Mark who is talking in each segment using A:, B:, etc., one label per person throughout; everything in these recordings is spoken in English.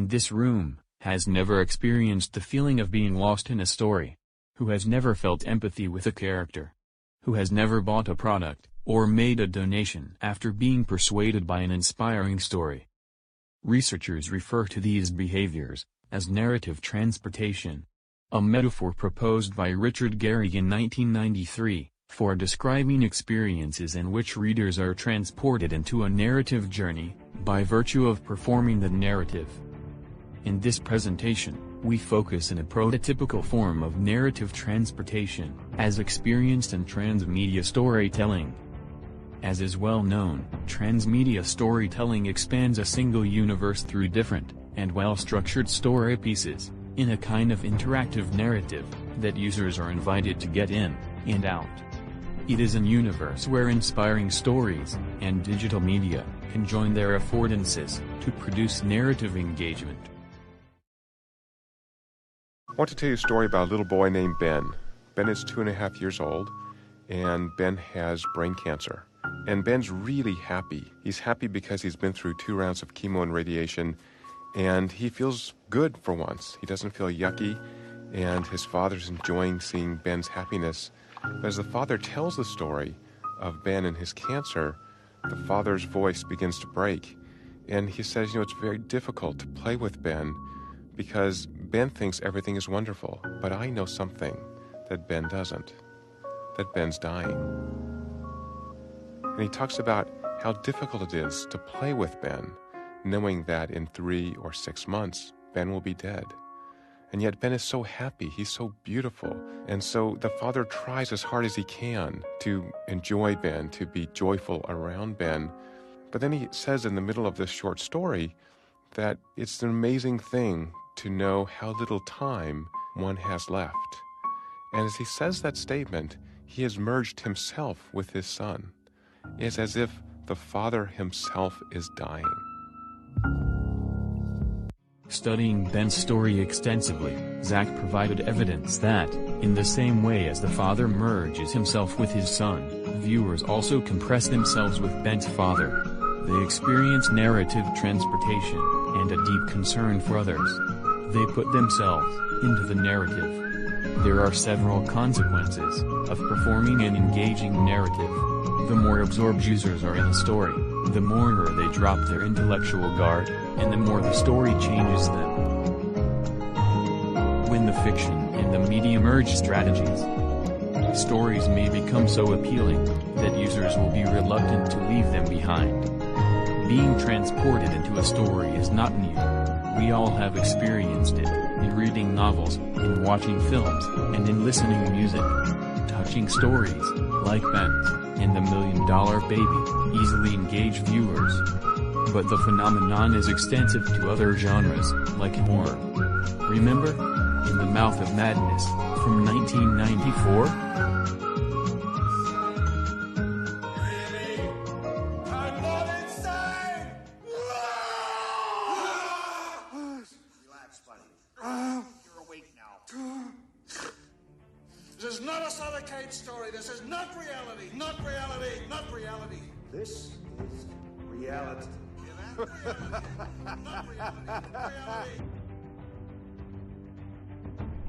A: in this room, has never experienced the feeling of being lost in a story? Who has never felt empathy with a character? Who has never bought a product, or made a donation after being persuaded by an inspiring story? Researchers refer to these behaviors as narrative transportation, a metaphor proposed by Richard Gehrig in 1993, for describing experiences in which readers are transported into a narrative journey, by virtue of performing the narrative. In this presentation, we focus on a prototypical form of narrative transportation, as experienced in transmedia storytelling. As is well known, transmedia storytelling expands a single universe through different, and well-structured story pieces, in a kind of interactive narrative, that users are invited to get in, and out. It is an universe where inspiring stories, and digital media, can join their affordances, to produce narrative engagement.
B: I want to tell you a story about a little boy named Ben. Ben is 2.5 years old, and Ben has brain cancer. And Ben's really happy. He's happy because he's been through 2 rounds of chemo and radiation, and he feels good for once. He doesn't feel yucky, and his father's enjoying seeing Ben's happiness. But as the father tells the story of Ben and his cancer, the father's voice begins to break. And he says, it's very difficult to play with Ben because Ben thinks everything is wonderful, but I know something that Ben doesn't, that Ben's dying. And he talks about how difficult it is to play with Ben, knowing that in 3 or 6 months, Ben will be dead. And yet Ben is so happy, he's so beautiful. And so the father tries as hard as he can to enjoy Ben, to be joyful around Ben. But then he says in the middle of this short story that it's an amazing thing to know how little time one has left. And as he says that statement, he has merged himself with his son. It's as if the father himself is dying.
A: Studying Ben's story extensively, Zach provided evidence that, in the same way as the father merges himself with his son, viewers also compress themselves with Ben's father. They experience narrative transportation, and a deep concern for others. They put themselves into the narrative. There are several consequences of performing an engaging narrative. The more absorbed users are in a story, the more they drop their intellectual guard, and the more the story changes them. When the fiction and the media merge strategies, stories may become so appealing that users will be reluctant to leave them behind. Being transported into a story is not new. We all have experienced it, in reading novels, in watching films, and in listening to music. Touching stories, like Ben's, and The $1 Million Baby, easily engage viewers. But the phenomenon is extensive to other genres, like horror. Remember? In the Mouth of Madness, from 1994?
C: This is not a Sonicade story. This is not reality. Not reality. Not reality.
D: This is reality.
C: Not reality. Not reality.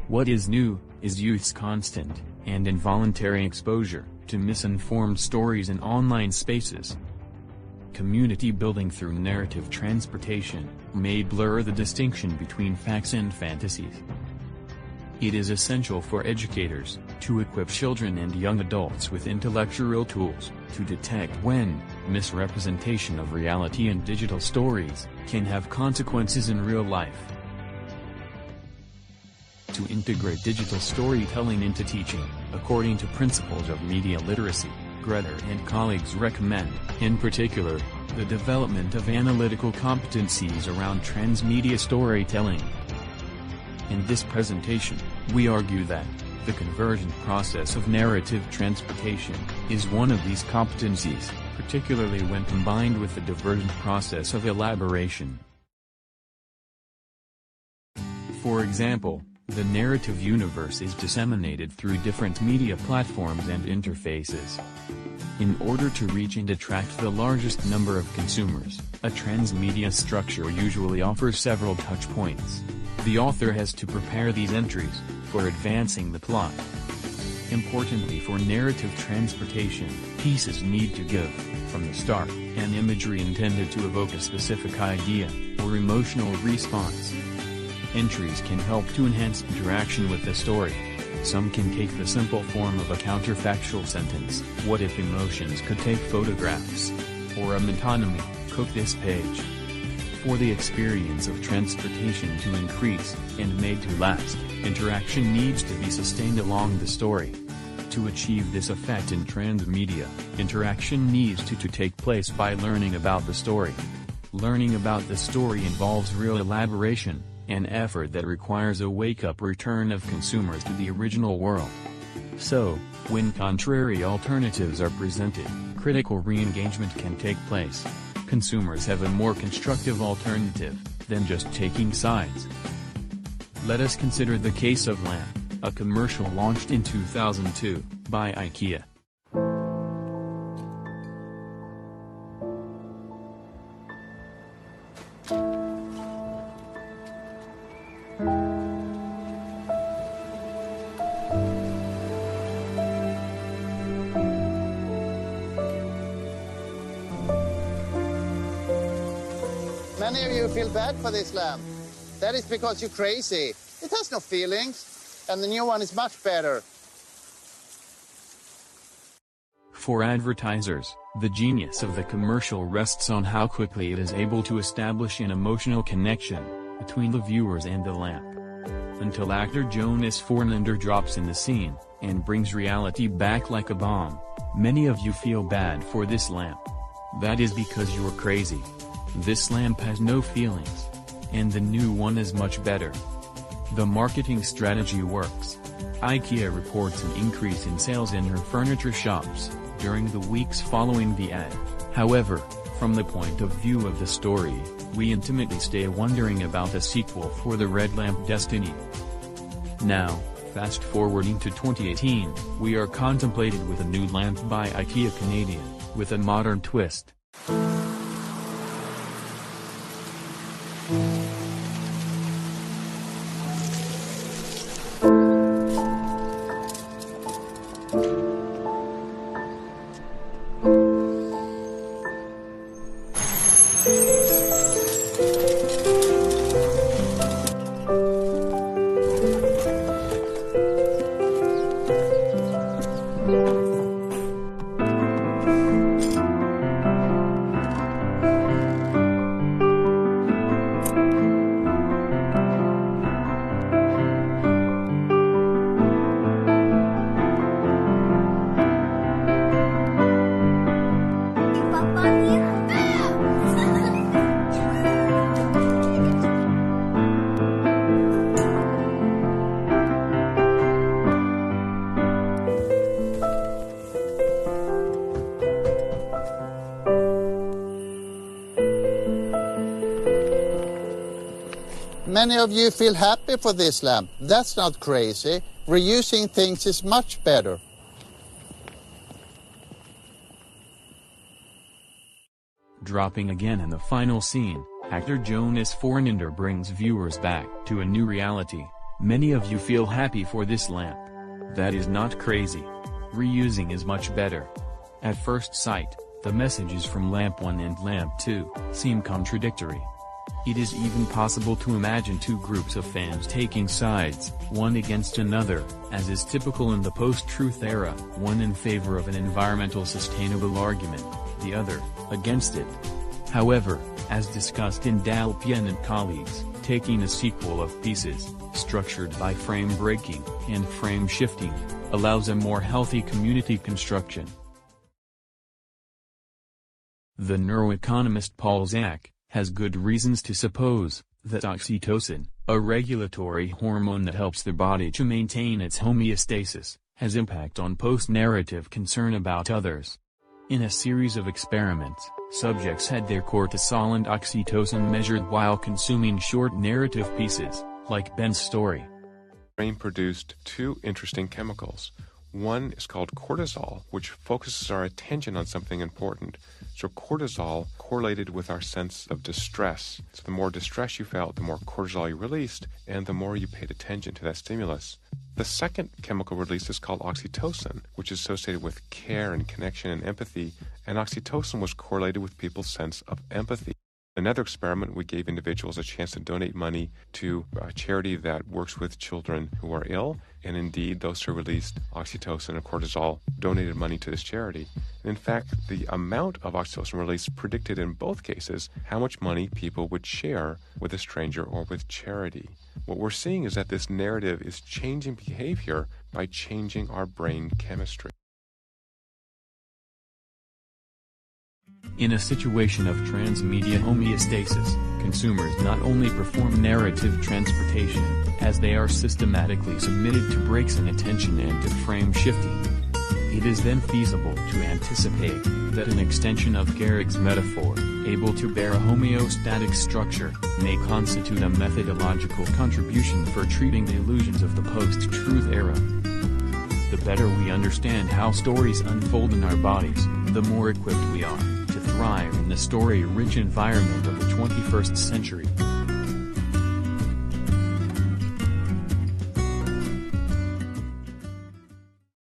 A: What is new, is youth's constant, and involuntary exposure, to misinformed stories in online spaces. Community building through narrative transportation, may blur the distinction between facts and fantasies. It is essential for educators, to equip children and young adults with intellectual tools, to detect when, misrepresentation of reality and digital stories, can have consequences in real life. To integrate digital storytelling into teaching, according to principles of media literacy, Greta and colleagues recommend, in particular, the development of analytical competencies around transmedia storytelling. In this presentation, we argue that the convergent process of narrative transportation is one of these competencies, particularly when combined with the divergent process of elaboration. For example, The narrative universe is disseminated through different media platforms and interfaces. In order to reach and attract the largest number of consumers, a transmedia structure usually offers several touch points. The author has to prepare these entries for advancing the plot. Importantly, for narrative transportation, pieces need to give, from the start, an imagery intended to evoke a specific idea or emotional response. Entries can help to enhance interaction with the story. Some can take the simple form of a counterfactual sentence, "What if emotions could take photographs?" or a metonymy, "Cook this page." For the experience of transportation to increase, and made to last, interaction needs to be sustained along the story. To achieve this effect in transmedia, interaction needs to take place by learning about the story. Learning about the story involves real elaboration, an effort that requires a wake-up return of consumers to the original world. So, when contrary alternatives are presented, critical re-engagement can take place. Consumers have a more constructive alternative than just taking sides. Let us consider the case of Lamp, a commercial launched in 2002 by IKEA.
E: Many of you feel bad for this lamp. That is because you're crazy. It has no feelings, and the new one is much better.
A: For advertisers, the genius of the commercial rests on how quickly it is able to establish an emotional connection between the viewers and the lamp. Until actor Jonas Fornander drops in the scene and brings reality back like a bomb, many of you feel bad for this lamp. That is because you're crazy. This lamp has no feelings. And the new one is much better. The marketing strategy works. IKEA reports an increase in sales in her furniture shops during the weeks following the ad. However, from the point of view of the story, we intimately stay wondering about a sequel for the Red Lamp Destiny. Now, fast forwarding to 2018, we are contemplated with a new lamp by IKEA Canadian, with a modern twist.
E: Many of you feel happy for this lamp. That's not crazy. Reusing things is much better.
A: Dropping again in the final scene, actor Jonas Fornander brings viewers back to a new reality. Many of you feel happy for this lamp. That is not crazy. Reusing is much better. At first sight, the messages from Lamp 1 and Lamp 2 seem contradictory. It is even possible to imagine two groups of fans taking sides, one against another, as is typical in the post-truth era, one in favor of an environmental sustainable argument, the other against it. However, as discussed in Edulearn and colleagues, taking a sequel of pieces, structured by frame breaking and frame shifting, allows a more healthy community construction. The neuroeconomist Paul Zak has good reasons to suppose that oxytocin, a regulatory hormone that helps the body to maintain its homeostasis, has impact on post-narrative concern about others. In a series of experiments, subjects had their cortisol and oxytocin measured while consuming short narrative pieces, like Ben's story.
B: brain produced two interesting chemicals. One is called cortisol, which focuses our attention on something important. So cortisol correlated with our sense of distress. So the more distress you felt, the more cortisol you released, and the more you paid attention to that stimulus. The second chemical release is called oxytocin, which is associated with care and connection and empathy, and oxytocin was correlated with people's sense of empathy. Another experiment, we gave individuals a chance to donate money to a charity that works with children who are ill, and indeed those who released oxytocin and cortisol donated money to this charity. And in fact, the amount of oxytocin release predicted in both cases how much money people would share with a stranger or with charity. What we're seeing is that this narrative is changing behavior by changing our brain chemistry.
A: In a situation of transmedia homeostasis, consumers not only perform narrative transportation, as they are systematically submitted to breaks in attention and to frame shifting. It is then feasible to anticipate that an extension of Gehrig's metaphor, able to bear a homeostatic structure, may constitute a methodological contribution for treating the illusions of the post-truth era. The better we understand how stories unfold in our bodies, the more equipped we are to thrive in the story-rich environment of the 21st century.